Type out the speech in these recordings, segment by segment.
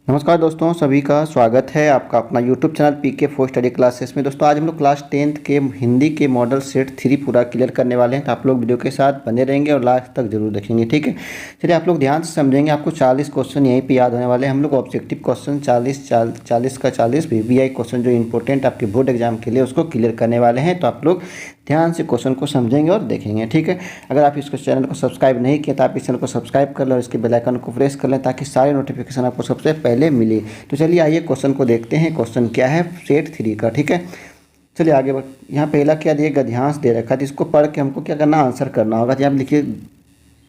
नमस्कार दोस्तों, सभी का स्वागत है आपका अपना YouTube channel PK four study classes में। दोस्तों आज हम लोग क्लास 10th के हिंदी के मॉडल सेट 3 पूरा क्लियर करने वाले हैं, तो आप लोग वीडियो के साथ बने रहेंगे और लास्ट तक जरूर देखेंगे। ठीक है, चलिए आप लोग ध्यान से समझेंगे। आपको 40 क्वेश्चन यहीं पे याद होने वाले हैं। हम लोग ऑब्जेक्टिव क्वेश्चन 40 का 40 VVI क्वेश्चन जो इंपॉर्टेंट आपके बोर्ड एग्जाम के लिए उसको क्लियर करने वाले हैं। तो आप लोग ध्यान से क्वेश्चन को समझेंगे और देखेंगे। ठीक है, अगर आप इसको चैनल को सब्सक्राइब नहीं किया तो आप इस चैनल को सब्सक्राइब कर लें और इसके बेल आइकन को प्रेस कर लें ताकि सारे नोटिफिकेशन आपको सबसे पहले मिले। तो चलिए आइए क्वेश्चन को देखते हैं। क्वेश्चन क्या है सेट 3 का। ठीक है, चलिए आगे बढ़। यहाँ पहला क्या दिया, गद्यांश दे रखा है, इसको पढ़ के हमको क्या करना, आंसर करना होगा। यहाँ लिखिए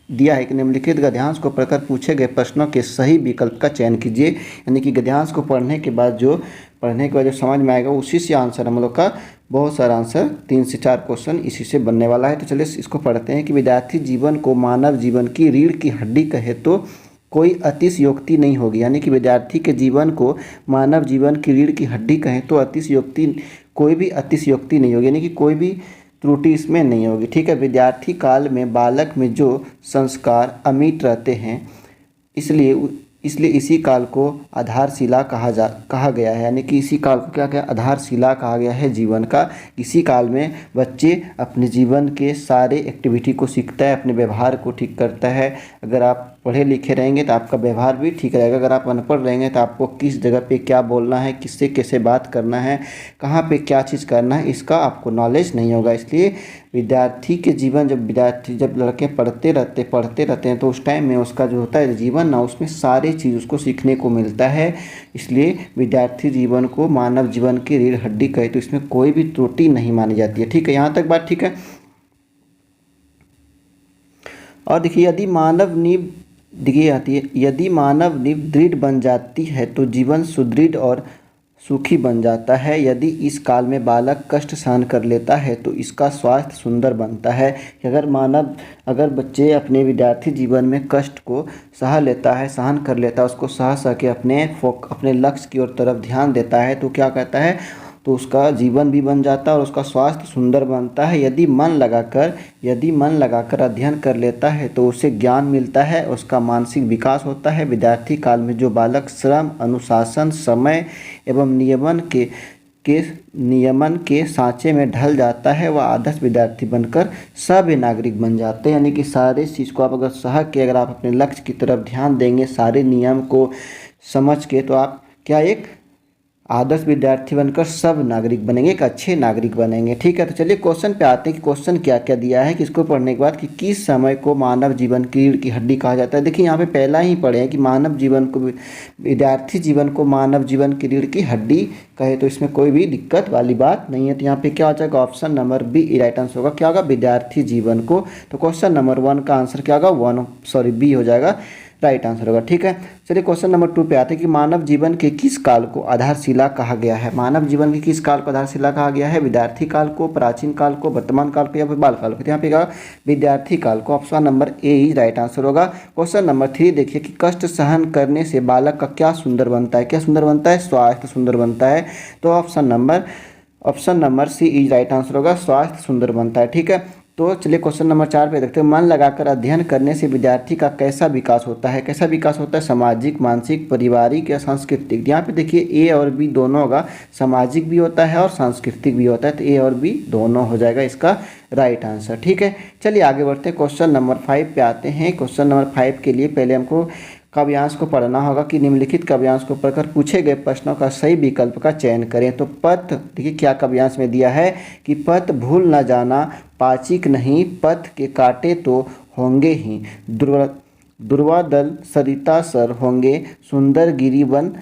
दिया है कि निम्नलिखित गद्यांश को पढ़कर पूछे गए प्रश्नों के सही विकल्प का चयन कीजिए। यानी कि गद्यांश को पढ़ने के बाद जो समझ में आएगा उसी से आंसर हम लोग का बहुत सारा आंसर 3 से 4 क्वेश्चन इसी से बनने वाला है। तो चलिए इसको पढ़ते हैं कि विद्यार्थी जीवन को मानव जीवन की रीढ़ की हड्डी कहे तो कोई अतिशयोक्ति नहीं होगी। यानी कि विद्यार्थी के जीवन को मानव जीवन की रीढ़ की हड्डी कहें तो कोई भी अतिशयोक्ति नहीं होगी, यानी कि कोई भी त्रुटि इसमें नहीं होगी। ठीक है, विद्यार्थी काल में बालक में जो संस्कार अमिट रहते हैं इसलिए इसी काल को आधारशिला कहा गया है। यानी कि इसी काल को क्या आधारशिला कहा गया है जीवन का। इसी काल में बच्चे अपने जीवन के सारे एक्टिविटी को सीखता है, अपने व्यवहार को ठीक करता है। अगर आप पढ़े लिखे रहेंगे तो आपका व्यवहार भी ठीक रहेगा। अगर आप अनपढ़ रहेंगे तो आपको किस जगह पे क्या बोलना है, किससे कैसे बात करना है, कहाँ पे क्या चीज़ करना है, इसका आपको नॉलेज नहीं होगा। इसलिए विद्यार्थी के जीवन जब लड़के पढ़ते रहते हैं तो उस टाइम में उसका जो होता है जीवन ना, उसमें सारी चीज़ उसको सीखने को मिलता है। इसलिए विद्यार्थी जीवन को मानव जीवन की रीढ़ हड्डी कहे तो इसमें कोई भी त्रुटि नहीं मानी जाती है। ठीक है, यहाँ तक बात ठीक है। और देखिए यदि मानव नींव दृढ़ बन जाती है तो जीवन सुदृढ़ और सुखी बन जाता है। यदि इस काल में बालक कष्ट सहन कर लेता है तो इसका स्वास्थ्य सुंदर बनता है। अगर बच्चे अपने विद्यार्थी जीवन में कष्ट को सहन कर लेता है, उसको सह के अपने लक्ष्य की ओर तरफ ध्यान देता है तो क्या कहता है, तो उसका जीवन भी बन जाता है और उसका स्वास्थ्य सुंदर बनता है। यदि मन लगाकर अध्ययन कर लेता है तो उसे ज्ञान मिलता है, उसका मानसिक विकास होता है। विद्यार्थी काल में जो बालक श्रम, अनुशासन, समय एवं नियमन के सांचे में ढल जाता है वह आदर्श विद्यार्थी बनकर सभ्य नागरिक बन जाते हैं। यानी कि सारे चीज़ को आप अगर आप अपने लक्ष्य की तरफ ध्यान देंगे, सारे नियम को समझ के, तो आप एक आदर्श विद्यार्थी बनकर सब नागरिक बनेंगे, एक अच्छे नागरिक बनेंगे। ठीक है, तो चलिए क्वेश्चन पे आते हैं कि क्वेश्चन क्या क्या दिया है, कि इसको पढ़ने के बाद कि किस समय को मानव जीवन की रीढ़ की हड्डी कहा जाता है। देखिए यहाँ पे पहला ही पढ़े हैं कि विद्यार्थी जीवन को मानव जीवन की रीढ़ की हड्डी कहे तो इसमें कोई भी दिक्कत वाली बात नहीं है। तो यहाँ पे क्या हो जाएगा, option number B right answer होगा। क्या होगा, विद्यार्थी जीवन को। तो क्वेश्चन नंबर 1 का आंसर क्या होगा, बी हो जाएगा, राइट आंसर होगा। ठीक है, चलिए क्वेश्चन नंबर 2 पे आते हैं कि मानव जीवन के किस काल को आधारशिला कहा गया है। मानव जीवन के किस काल को आधारशिला कहा गया है, विद्यार्थी काल को, प्राचीन काल को, वर्तमान काल को या फिर बाल काल को। तो यहाँ पे क्या, विद्यार्थी काल को। Option number A he right answer होगा। क्वेश्चन नंबर 3 देखिए कि कष्ट सहन करने से बालक का क्या सुंदर बनता है। क्या सुंदर बनता है, स्वास्थ्य सुंदर बनता है। तो option number C is right answer होगा, स्वास्थ्य सुंदर बनता है। ठीक है, तो चलिए क्वेश्चन नंबर 4 पे देखते हैं। मन लगाकर अध्ययन करने से विद्यार्थी का कैसा विकास होता है। कैसा विकास होता है, सामाजिक, मानसिक, पारिवारिक या सांस्कृतिक। यहाँ पे देखिए ए और बी दोनों होगा, सामाजिक भी होता है और सांस्कृतिक भी होता है। तो ए और बी दोनों हो जाएगा इसका राइट आंसर। ठीक है, चलिए आगे बढ़ते हैं। क्वेश्चन नंबर 5 पे आते हैं। क्वेश्चन नंबर 5 के लिए पहले हमको काव्यांश को पढ़ना होगा कि निम्नलिखित काव्यांश को पढ़कर पूछे गए प्रश्नों का सही विकल्प का चयन करें। तो पथ, देखिए क्या काव्यांश में दिया है कि पथ भूल न जाना, पाचिक नहीं, पथ के कांटे तो होंगे ही, दुर्वादल सरिता सर होंगे, सुंदर गिरिवन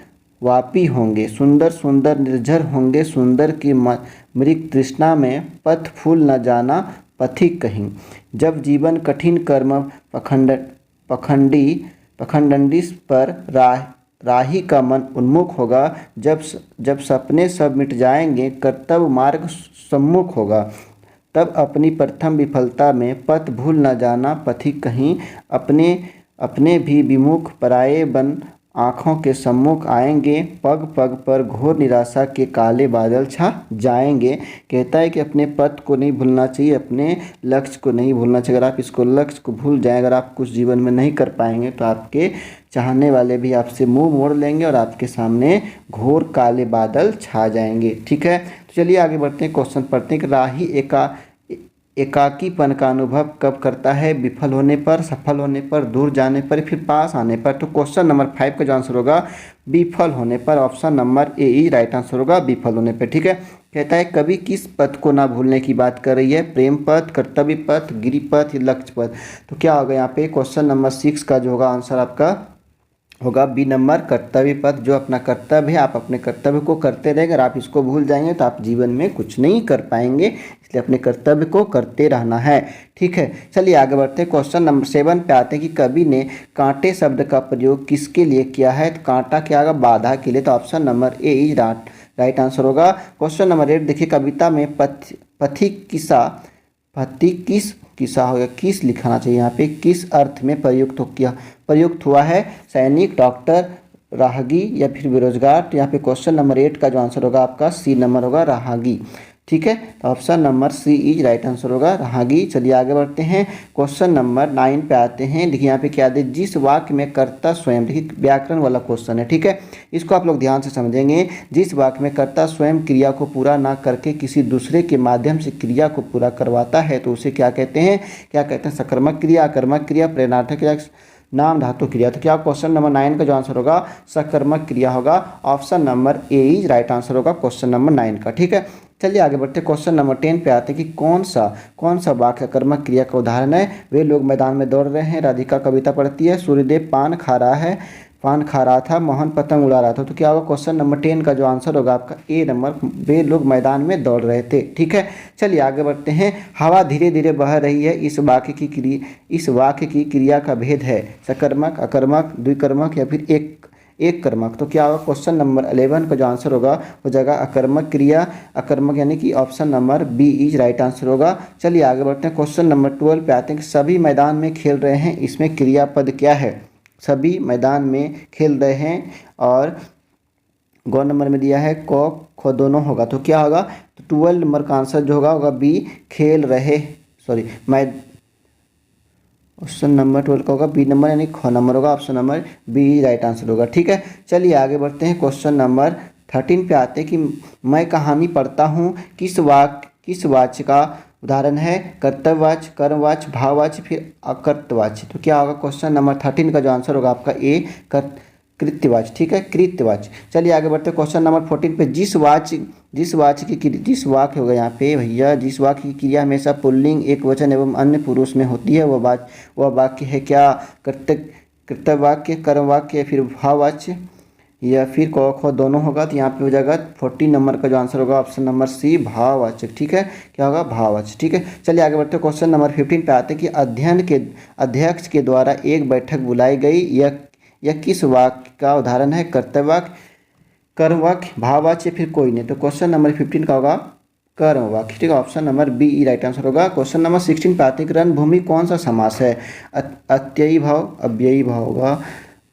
वापी होंगे, सुंदर सुंदर निर्झर होंगे, सुंदर की मृग तृष्णा में पथ भूल न जाना, पथिक कहीं। जब जीवन कठिन कर्म पखंडंडी पर राही का मन उन्मुख होगा, जब सपने सब मिट जाएंगे, कर्तव्य मार्ग सम्मुख होगा, तब अपनी प्रथम विफलता में पथ भूल न जाना, पथिक कहीं। अपने भी विमुख पराये बन आँखों के सम्मुख आएंगे, पग पग पर घोर निराशा के काले बादल छा जाएंगे। कहता है कि अपने पथ को नहीं भूलना चाहिए, अपने लक्ष्य को नहीं भूलना चाहिए। अगर आप इसको लक्ष्य को भूल जाएं, अगर आप कुछ जीवन में नहीं कर पाएंगे तो आपके चाहने वाले भी आपसे मुंह मोड़ लेंगे और आपके सामने घोर काले बादल छा जाएंगे। ठीक है, तो चलिए आगे बढ़ते हैं, क्वेश्चन पढ़ते हैं कि राही एकाकीपन का अनुभव कब करता है? विफल होने पर, सफल होने पर, दूर जाने पर, फिर पास आने पर। तो क्वेश्चन नंबर 5 का जो आंसर होगा विफल होने पर, option number A he right answer होगा, विफल होने पर। ठीक है, कहता है कवि किस पथ को ना भूलने की बात कर रही है? प्रेम पथ, कर्तव्य पथ, गिरिपथ या लक्ष्य पथ। तो क्या होगा यहाँ पे क्वेश्चन नंबर 6 का जो होगा आंसर आपका होगा बी नंबर, कर्तव्य पथ। जो अपना कर्तव्य है आप अपने कर्तव्य को करते रहेंगे, अगर आप इसको भूल जाएंगे तो आप जीवन में कुछ नहीं कर पाएंगे, इसलिए अपने कर्तव्य को करते रहना है। ठीक है, चलिए आगे बढ़ते हैं, क्वेश्चन नंबर 7 पे आते हैं कि कवि ने कांटे शब्द का प्रयोग किसके लिए किया है? तो कांटा क्या होगा? बाधा के लिए, तो option number A is right answer होगा। क्वेश्चन नंबर 8 देखिए, कविता में पथिक किसा हो गया, किस लिखाना चाहिए यहाँ पे, किस अर्थ में प्रयुक्त हुआ है? सैनिक, डॉक्टर, राहगी या फिर बेरोजगार। तो यहाँ पे क्वेश्चन नंबर 8 का जो आंसर होगा आपका सी नंबर होगा, राहगी। ठीक है, तो option number C is right answer होगा, राहगी। चलिए आगे बढ़ते हैं, क्वेश्चन नंबर 9 पे आते हैं। देखिए यहाँ पे क्या दे, जिस वाक्य में कर्ता स्वयं, देखिए व्याकरण वाला क्वेश्चन है। ठीक है, इसको आप लोग ध्यान से समझेंगे। जिस वाक्य में कर्ता स्वयं क्रिया को पूरा ना करके किसी दूसरे के माध्यम से क्रिया को पूरा करवाता है तो उसे क्या कहते हैं? सकर्मक क्रिया, अकर्मक क्रिया, प्रेरणार्थक क्रिया, नाम धातु क्रिया। तो क्या क्वेश्चन नंबर 9 का जो आंसर होगा सकर्मक क्रिया होगा, option number A is right answer होगा क्वेश्चन नंबर 9 का। ठीक है, चलिए आगे बढ़ते, क्वेश्चन नंबर 10 पे आते हैं कि कौन सा वाक्य कर्मक क्रिया का उदाहरण है? वे लोग मैदान में दौड़ रहे हैं, राधिका कविता पढ़ती है, सूर्यदेव पान खा रहा था, मोहन पतंग उड़ा रहा था। तो क्या होगा क्वेश्चन नंबर 10 का जो आंसर होगा आपका ए नंबर, वे लोग मैदान में दौड़ रहे थे। ठीक है, चलिए आगे बढ़ते हैं, हवा धीरे धीरे बह रही है, इस वाक्य की क्रिया का भेद है? सकर्मक, अकर्मक, द्विकर्मक या फिर एक कर्मक। तो क्या होगा क्वेश्चन नंबर 11 का जो आंसर होगा हो जाएगा अकर्मक क्रिया, अकर्मक यानी कि option number B is right answer होगा। चलिए आगे बढ़ते हैं, क्वेश्चन नंबर 12 पे आते हैं कि सभी मैदान में खेल रहे हैं, इसमें क्रियापद क्या है? सभी मैदान में खेल रहे हैं और गौ नंबर में दिया है क ख दोनों होगा, तो क्या होगा? तो 12 नंबर का आंसर जो होगा बी, खेल रहे, ऑप्शन नंबर 12 का होगा बी नंबर यानी ख नंबर होगा, option number B right answer होगा। ठीक है, चलिए आगे बढ़ते हैं, क्वेश्चन नंबर 13 पे आते हैं कि मैं कहानी पढ़ता हूँ, किस वाच्य का उदाहरण है? कर्तव्यवाच्य, कर्मवाच्य, भाववाच्य, फिर अकर्तवाच्य। तो क्या होगा क्वेश्चन नंबर 13 का जो आंसर होगा आपका ए कृत्यवाच्य। ठीक है, कृत्यवाच्य। चलिए आगे बढ़ते हैं, क्वेश्चन नंबर 14 पे जिस वाक्य होगा यहाँ पे भैया, जिस वाक्य की क्रिया हमेशा पुल्लिंग, एक वचन एवं अन्य पुरुष में होती है वह वाक्य है क्या? कर्तव्य वाक्य, कर्म वाक्य या फिर भाववाच्य या फिर क ख दोनों होगा। तो यहाँ पे हो जाएगा 14 नंबर का जो आंसर होगा ऑप्शन नंबर सी, भाववाचक। ठीक है, क्या होगा? भाववाचक। ठीक है, चलिए आगे बढ़ते हैं, क्वेश्चन नंबर 15 पे आते हैं कि अध्यक्ष के द्वारा एक बैठक बुलाई गई, यह किस वाक्य का उदाहरण है? कर्तव्यवाक्य, कर्म वाक्य, भाववाच्य, फिर कोई नहीं। तो क्वेश्चन नंबर 15 का होगा कर्म वाक्य। ठीक है, option number B E right answer होगा। क्वेश्चन नंबर 16 पे आते हैं कि रणभूमि कौन सा समास है? अत्ययी भाव, अव्ययी भाव होगा,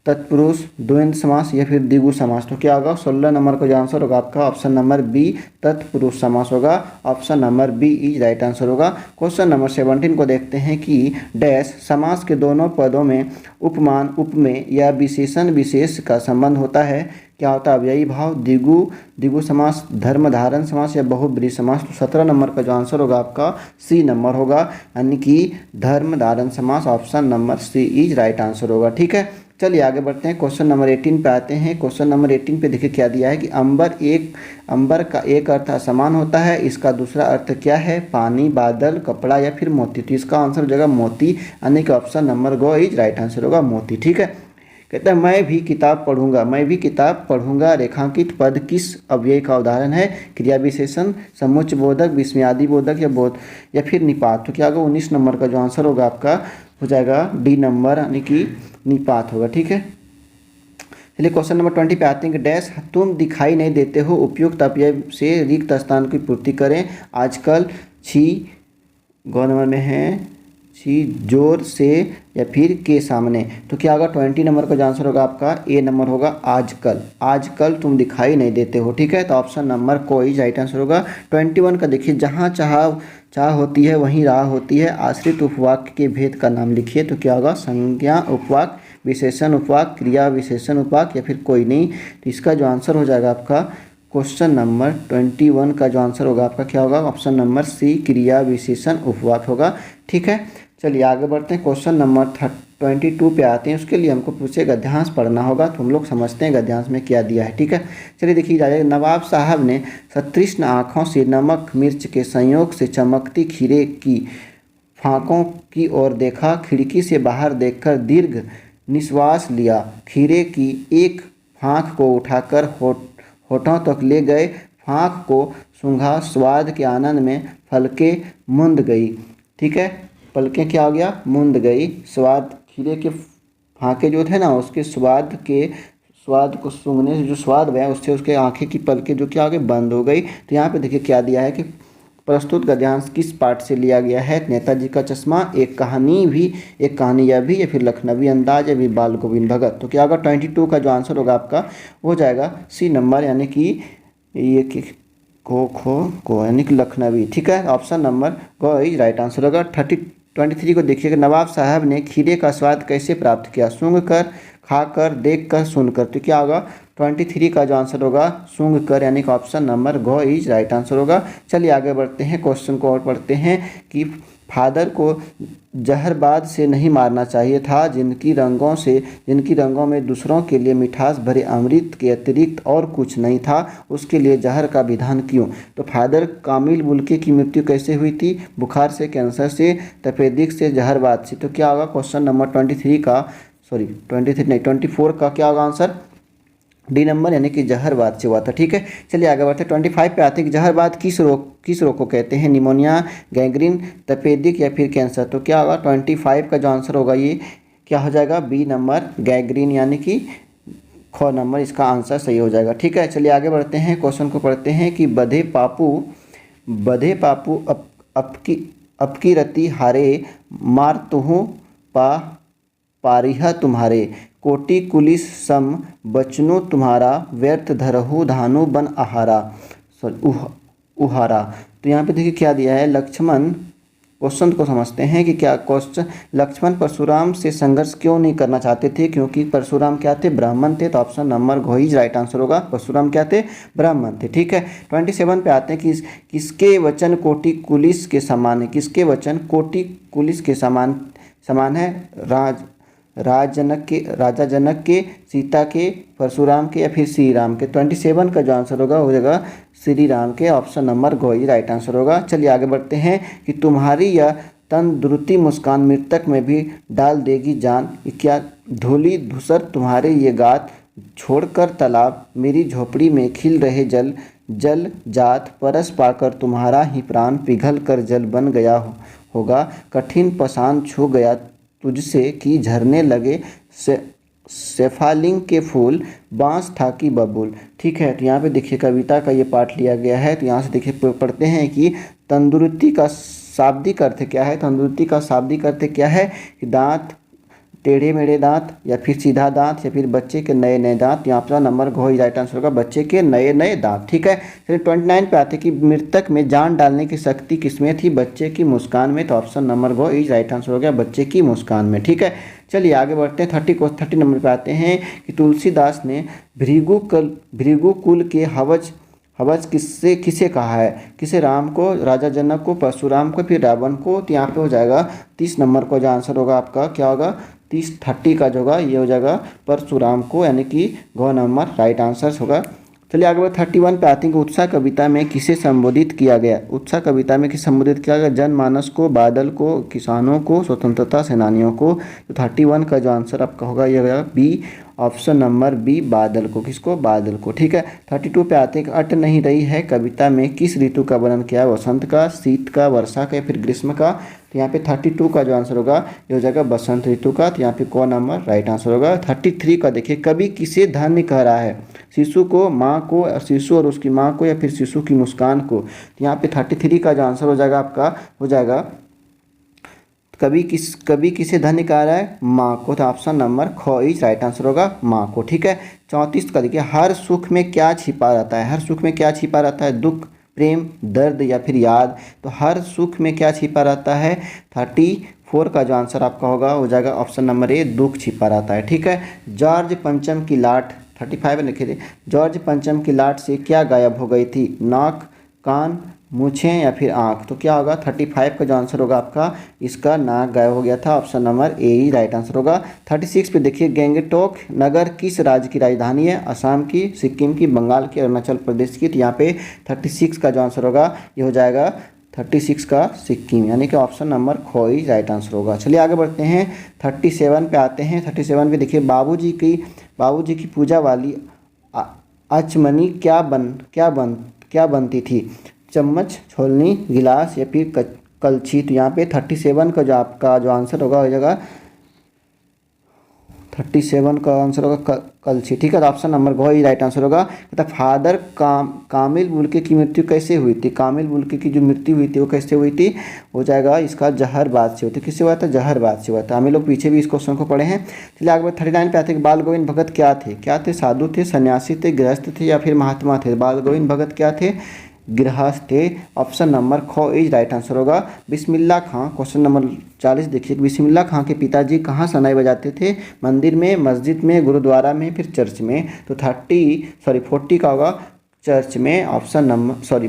तत्पुरुष, द्वंद्व समास या फिर द्विगु समास। तो क्या होगा 16 नंबर का जो आंसर होगा आपका ऑप्शन नंबर बी, तत्पुरुष समास होगा, option number B is right answer होगा। क्वेश्चन नंबर 17 को देखते हैं कि डैश समास के दोनों पदों में उपमान, उपमेय या विशेषण विशेष का संबंध होता है? क्या होता है? अव्ययी भाव, द्विगु समास, धर्म धारण समास या बहुब्रीहि समास। तो 17 नंबर का जो आंसर होगा आपका सी नंबर होगा, यानी कि धर्म धारण समास, option number C is right answer होगा। ठीक है, चलिए आगे बढ़ते हैं, क्वेश्चन नंबर 18 पे आते हैं। क्वेश्चन नंबर 18 पे देखिए क्या दिया है कि अंबर का एक अर्थ असमान होता है, इसका दूसरा अर्थ क्या है? पानी, बादल, कपड़ा या फिर मोती। तो इसका आंसर हो जाएगा मोती, यानी कि option number go is right answer होगा, मोती। ठीक है, कहता है मैं भी किताब पढ़ूंगा रेखांकित पद किस अव्यय का उदाहरण है? क्रिया विशेषण, समुच्चय बोधक, विस्मयादि बोधक या फिर निपात। तो क्या होगा 19 नंबर का जो आंसर होगा आपका हो जाएगा डी नंबर, यानी कि निपात होगा। ठीक है, चलिए क्वेश्चन नंबर 20 पे आते हैं कि डैश तुम दिखाई नहीं देते हो, उपयुक्त अपव्यय से रिक्त स्थान की पूर्ति करें। आजकल, छी, गौ नंबर में है छी, जोर से या फिर के सामने। तो क्या होगा 20 नंबर का जो आंसर होगा आपका ए नंबर होगा, आजकल तुम दिखाई नहीं देते हो। ठीक है, तो ऑप्शन नंबर कोई राइट आंसर होगा। 21 का देखिए, जहाँ चाह होती है वहीं राह होती है, आश्रित उपवाक्य के भेद का नाम लिखिए। तो क्या होगा संज्ञा उपवाक्य विशेषण उपवाक, क्रिया विशेषण उपवाक या फिर कोई नहीं। तो इसका जो आंसर हो जाएगा आपका क्वेश्चन नंबर 21 का जो आंसर होगा आपका क्या होगा, ऑप्शन नंबर सी, क्रिया विशेषण उपवाक होगा। ठीक है, चलिए आगे बढ़ते हैं। क्वेश्चन नंबर 22 पे आते हैं। उसके लिए हमको पूछे गद्यांश पढ़ना होगा, तो हम लोग समझते हैं गद्यांश में क्या दिया है। ठीक है, चलिए देखिए जाइए। नवाब साहब ने सतृष्ण आँखों से नमक मिर्च के संयोग से चमकती खीरे की फाँकों की ओर देखा, खिड़की से बाहर देखकर दीर्घ निश्वास लिया, खीरे की एक फाँक को उठाकर होठों तक ले गए, फाँक को सूंघा, स्वाद के आनंद में फलके मुंद गई। ठीक है, पलकें क्या हो गया, मुंद गई। स्वाद, खीरे के फाँके जो थे ना, उसके स्वाद को सूंघने से जो स्वाद हुआ उससे उसके आंखें की पलकें जो क्या हो गई, बंद हो गई। तो यहाँ पे देखिए क्या दिया है कि प्रस्तुत गद्यांश किस पाठ से लिया गया है। नेताजी का चश्मा, एक कहानी यह भी, या फिर लखनवी अंदाज, या फिर बाल गोविंद भगत। तो क्या होगा, 22 का जो आंसर होगा आपका हो जाएगा सी नंबर, यानी कि ये को यानी कि लखनवी। ठीक है, option number go is right answer होगा। 23 को देखिएगा। नवाब साहब ने खीरे का स्वाद कैसे प्राप्त किया, सूंघ कर, खाकर, देख कर, सुनकर। तो क्या होगा, 23 का जो आंसर होगा सूंघ कर, यानी कि option number go is right answer होगा। चलिए आगे बढ़ते हैं, क्वेश्चन को और पढ़ते हैं कि फादर को जहरबाद से नहीं मारना चाहिए था, जिनकी रंगों में दूसरों के लिए मिठास भरे अमृत के अतिरिक्त और कुछ नहीं था, उसके लिए जहर का विधान क्यों। तो फादर कामिल बुल्के की मृत्यु कैसे हुई थी, बुखार से, कैंसर से, तपेदिक से, जहरबाद से। तो क्या होगा, क्वेश्चन नंबर 24 का क्या होगा आंसर, डी नंबर, यानी कि जहरबाद से हुआ था। ठीक है, चलिए आगे बढ़ते हैं। 25 पे आते हैं कि जहरबाद किस रोग को कहते हैं, निमोनिया, गैंग्रीन, तपेदिक या फिर कैंसर। तो क्या होगा, 25 का जो आंसर होगा ये क्या हो जाएगा, बी नंबर, गैंग्रीन, यानी कि ख नंबर इसका आंसर सही हो जाएगा। ठीक है, चलिए आगे बढ़ते हैं, क्वेश्चन को पढ़ते हैं कि बधे पापू अपकी रति हारे, मार तुहु पारिह तुम्हारे, कोटि कुलिस सम बचनु तुम्हारा, व्यर्थ धरहु धानु बन आहारा, उहारा। तो यहाँ पे देखिए क्या दिया है, लक्ष्मण, क्वेश्चन को समझते हैं कि क्या क्वेश्चन, लक्ष्मण परशुराम से संघर्ष क्यों नहीं करना चाहते थे, क्योंकि परशुराम क्या थे, ब्राह्मण थे। तो ऑप्शन नंबर घ इज राइट आंसर होगा, परशुराम क्या थे, ब्राह्मण थे। ठीक है, 27 पे आते हैं कि किसके वचन कोटि कुलिस के समान है, किसके वचन कोटि कुलिस के समान है, राजा जनक के, सीता के, परशुराम के या फिर श्री राम के। 27 का जो आंसर होगा हो जाएगा श्री राम के, ऑप्शन नंबर घ इज राइट आंसर होगा। चलिए आगे बढ़ते हैं कि तुम्हारी यह तंदुरुती मुस्कान मृतक में भी डाल देगी जान, क्या धूली धूसर तुम्हारे ये गात, छोड़कर तालाब मेरी झोपड़ी में खिल रहे जल जात, परस पाकर तुम्हारा ही प्राण पिघल कर जल बन गया होगा, कठिन पसान छू गया तुझसे कि झरने लगे सेफालिंग के फूल, बांस था कि बबूल। ठीक है, तो यहाँ पे देखिए कविता का ये पाठ लिया गया है। तो यहाँ से देखिए पढ़ते हैं कि तंदुरुस्ती का शाब्दिक अर्थ क्या है। तंदुरुस्ती का शाब्दिक अर्थ क्या है कि दांत, टेढ़े मेढ़े दांत या फिर सीधा दांत या फिर बच्चे के नए नए दांत। यहाँ पर नंबर घ इज राइट आंसर होगा, बच्चे के नए नए दांत। ठीक है, फिर 29 पे आते कि मृतक में जान डालने की शक्ति किसमें थी, बच्चे की मुस्कान में। तो ऑप्शन नंबर घ इज राइट आंसर हो गया, बच्चे की मुस्कान में। ठीक है, चलिए आगे बढ़ते हैं। 30 नंबर पे आते हैं कि तुलसीदास ने भृगु कुल के हवज किसे कहा है, किसे, राम को, राजा जनक को, परशुराम को, फिर रावण को। तो यहाँ पे हो जाएगा 30 नंबर का जो आंसर होगा आपका क्या होगा, 30 का जो होगा ये हो जाएगा परशुराम को, यानी कि घ नंबर राइट आंसर होगा। चलिए आगे बढ़ 31 पे आते हैं कि उत्साह कविता में किसे संबोधित किया गया। उत्साह कविता में किसे संबोधित किया गया, जनमानस को, बादल को, किसानों को, स्वतंत्रता सेनानियों को। तो 31 का जो आंसर आपका होगा ये होगा बी, ऑप्शन नंबर बी, बादल को। किसको, बादल को। ठीक है, 32 पे आते हैं कि अट नहीं रही है कविता में किस ऋतु का वर्णन किया है, वसंत का, शीत का, वर्षा का या फिर ग्रीष्म का। तो यहाँ पे 32 का जो आंसर होगा ये हो जाएगा बसंत ऋतु का। तो यहाँ पे कौन नंबर राइट आंसर होगा। 33 का देखिए, कवि किसे धन्य कह रहा है, शिशु को, माँ को, और शिशु और उसकी माँ को या फिर शिशु की मुस्कान को। तो यहाँ पे 33 का जो आंसर हो जाएगा आपका हो जाएगा कवि किसे धन्य कह रहा है, माँ को। तो ऑप्शन नंबर ख इज राइट आंसर होगा, माँ को। ठीक है, 34 का देखिए, हर सुख में क्या छिपा रहता है, हर सुख में क्या छिपा रहता है, दुख, प्रेम, दर्द या फिर याद। तो हर सुख में क्या छिपा रहता है। 4 का जो आंसर आपका होगा हो जाएगा ऑप्शन नंबर ए, दुख छिपा रहता है। ठीक है, जॉर्ज पंचम की लाट 35 लिखे थे, जॉर्ज पंचम की लाट से क्या गायब हो गई थी, नाक, कान, मूछें या फिर आँख। तो क्या होगा 35 का जो आंसर होगा आपका, इसका नाक गायब हो गया था, option number A he right answer होगा। 36 पे देखिए, गंगटोक नगर किस राज्य की राजधानी है, असम की, सिक्किम की, बंगाल की, अरुणाचल प्रदेश की। तो यहाँ पे 36 का जो आंसर होगा ये हो जाएगा 36 का सिक्किम, यानी कि ऑप्शन नंबर ख ही राइट आंसर होगा। चलिए आगे बढ़ते हैं, 37 पे आते हैं। 37 पे देखिए, बाबूजी की पूजा वाली अचमनी क्या बनती थी, चम्मच, छोलनी, गिलास या फिर कलछी। तो यहाँ पे 37 का जो आपका जो आंसर होगा हो जाएगा 37 का आंसर होगा कलछी। ठीक है, तो ऑप्शन नंबर घ ही राइट आंसर होगा। तो फादर कामिल बुल्के की मृत्यु कैसे हुई थी, कामिल बुल्के की जो मृत्यु हुई थी वो कैसे हुई थी, हो जाएगा इसका जहरबाद से हुई थी। किससे हुआ था, जहरबाद से हुआ था। हम लोग पीछे भी इस क्वेश्चन को पढ़े हैं। चलिए आगे 39 पे आते हैं, बाल गोविंद भगत क्या थे, साधु थे, सन्यासी थे, गृहस्थ थे या फिर महात्मा थे। बाल गोविंद भगत क्या थे, गृहस्थ थे, ऑप्शन नंबर ख इज राइट आंसर होगा। बिस्मिल्लाह खां, क्वेश्चन नंबर 40 देखिए, बिस्मिल्लाह खां के पिताजी कहाँ शनाई बजाते थे, मंदिर में, मस्जिद में, गुरुद्वारा में, फिर चर्च में। तो 40 का होगा चर्च में,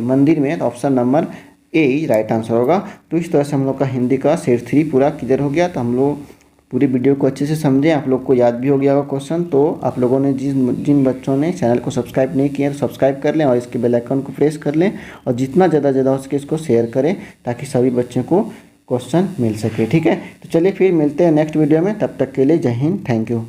मंदिर में, तो option number A is right answer होगा। तो इस तरह से हम लोग का हिंदी का सेट 3 पूरा क्लियर हो गया। तो हम लोग पूरी वीडियो को अच्छे से समझें, आप लोग को याद भी हो गया होगा क्वेश्चन। तो आप लोगों ने जिन बच्चों ने चैनल को सब्सक्राइब नहीं किया तो सब्सक्राइब कर लें और इसके बेल आइकन को प्रेस कर लें और जितना ज़्यादा हो सके इसको शेयर करें ताकि सभी बच्चों को क्वेश्चन मिल सके। ठीक है, तो चलिए फिर मिलते हैं नेक्स्ट वीडियो में, तब तक के लिए जय हिंद, थैंक यू।